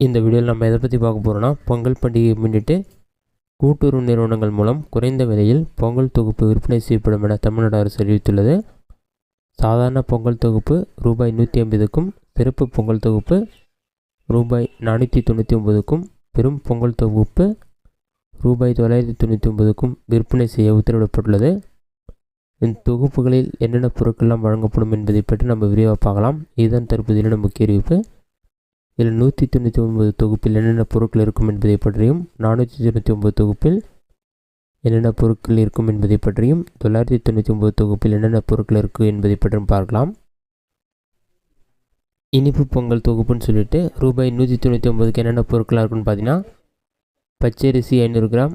இந்த வீடியோவில் நம்ம எதை பற்றி பார்க்க போகிறோன்னா, பொங்கல் பண்டிகையை முன்னிட்டு கூட்டுறவு நிறுவனங்கள் மூலம் குறைந்த விலையில் பொங்கல் தொகுப்பு விற்பனை செய்யப்படும் என தமிழ்நாடு அரசு அறிவித்துள்ளது. சாதாரண பொங்கல் தொகுப்பு ரூபாய் 150க்கும், சிறப்பு பொங்கல் தொகுப்பு ரூபாய் 499க்கும், பெரும் பொங்கல் தொகுப்பு ரூபாய் 999க்கும் விற்பனை செய்ய உத்தரவிடப்பட்டுள்ளது. இந்த தொகுப்புகளில் என்னென்ன பொருட்கள்லாம் வழங்கப்படும் என்பதை பற்றி நம்ம விரிவாக பார்க்கலாம். இதுதான் தற்போதைய முக்கிய அறிவிப்பு. இதில் 199 தொகுப்பில் என்னென்ன பொருட்கள் இருக்கும் என்பதை பற்றியும், 499 தொகுப்பில் என்னென்ன பொருட்கள் இருக்கும் என்பதை பற்றியும், 999 தொகுப்பில் என்னென்ன பொருட்கள் இருக்குது என்பதை பற்றியும் பார்க்கலாம். இனிப்பு பொங்கல் தொகுப்புன்னு சொல்லிட்டு ரூபாய் 199க்கு என்னென்ன பொருட்களாக இருக்குன்னு பார்த்தீங்கன்னா, பச்சரிசி 500 கிராம்,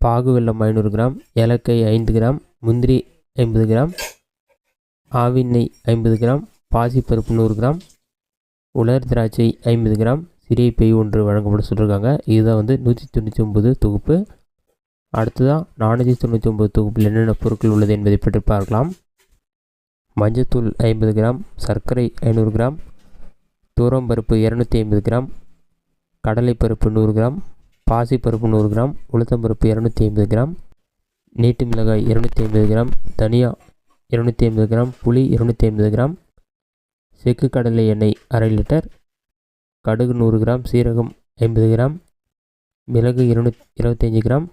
பாகு வெல்லம் 500 கிராம், ஏலக்காய் 5 கிராம், முந்திரி 50 கிராம், ஆவிநெய் 50 கிராம், பாசிப்பருப்பு 100 கிராம், உலர் திராட்சை 50 கிராம், சிறிய பை 1 வழங்கப்பட சொல்லியிருக்காங்க. இதுதான் 199 தொகுப்பு. அடுத்ததாக 499 தொகுப்பில் என்னென்ன பொருட்கள் உள்ளது என்பதை பற்றி பார்க்கலாம். மஞ்சத்தூள் 50 கிராம், சர்க்கரை 500 கிராம், தூரம்பருப்பு 250 கிராம், கடலைப்பருப்பு 100 கிராம், பாசிப்பருப்பு 100 கிராம், உளுத்தம்பருப்பு 250 கிராம், நீட்டு மிளகாய் 250 கிராம், தனியா 250 கிராம், புளி 250 கிராம், செக்கு கடலை எண்ணெய் 1/2 லிட்டர், கடுகு 100 கிராம், சீரகம் 50 கிராம், மிளகு 225 கிராம்,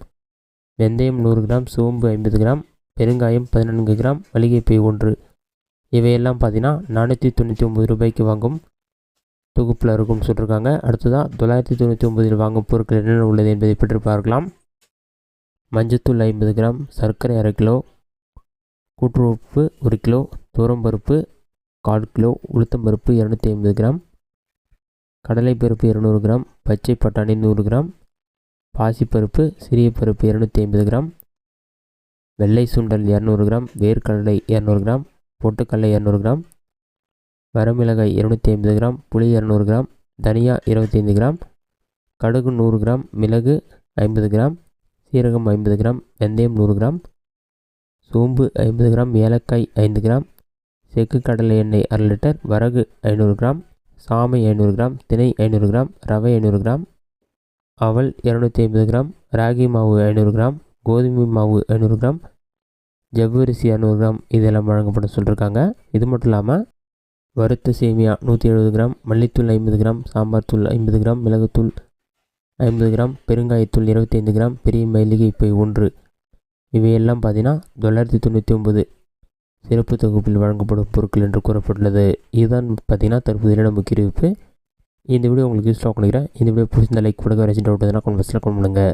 வெந்தயம் 100 கிராம், சோம்பு 50 கிராம், பெருங்காயம் 14 கிராம், மளிகைப்பை 1. இவையெல்லாம் பார்த்தீங்கன்னா 499 ரூபாய்க்கு வாங்கும் தொகுப்பில் இருக்கும்னு சொல்லியிருக்காங்க. அடுத்ததாக 999 வாங்கும் பொருட்கள் என்னென்ன உள்ளது என்பதை பற்றி பார்க்கலாம். மஞ்சத்தூள் 50 கிராம், சர்க்கரை 1/2 கிலோ, கூட்டுறவு 1 கிலோ, துவரம்பருப்பு 1/4 கிலோ, உளுத்தம்பருப்பு 250 கிராம், கடலைப்பருப்பு 200 கிராம், பச்சை பட்டாணி 100 கிராம், பாசிப்பருப்பு சிறிய பருப்பு 250 கிராம், வெள்ளை சுண்டல் 200 கிராம், வேர்க்கடலை 200 கிராம், பொட்டுக்கடலை 200 கிராம், வரமிளகாய் 250 கிராம், புளி 200 கிராம், தனியா 25 கிராம், கடுகு 100 கிராம், மிளகு 50 கிராம், சீரகம் 50 கிராம், வெந்தயம் 100 கிராம், சோம்பு 50 கிராம், ஏலக்காய் 5 கிராம், செக்கு கடலை எண்ணெய் 1/2 லிட்டர், வரகு 500 கிராம், சாமை 500 கிராம், திணை 500 கிராம், ரவை 500 கிராம், அவல் 250 கிராம், ராகி மாவு 500 கிராம், கோதுமை மாவு 500 கிராம், ஜவ்வரிசி 200 கிராம் இதெல்லாம் வழங்கப்பட சொல்லியிருக்காங்க. இது மட்டும் இல்லாமல் வறுத்த சேமியா 170 கிராம், மல்லித்தூள் 50 கிராம், சாம்பார் தூள் 50 கிராம், மிளகுத்தூள் 50 கிராம், பெருங்காயத்தூள் 25 கிராம், பெரிய மல்லிகைப்பை 1. இவையெல்லாம் பார்த்தீங்கன்னா 999 சிறப்பு தொகுப்பில் வழங்கப்படும் பொருட்கள் என்று கூறப்பட்டுள்ளது. இதுதான் பார்த்தீங்கன்னா தற்போதைய முக்கிய அறிவிப்பு. இந்த வீடியோ உங்களுக்கு யூஸ்ஃபுல்லாக நினைக்கிறேன். இந்த வீடியோ பிடிச்சிருந்த லைக் கொடுங்க. டவுட் எதுனா கமெண்ட் பாக்ஸில் கமெண்ட் பண்ணுங்கள்.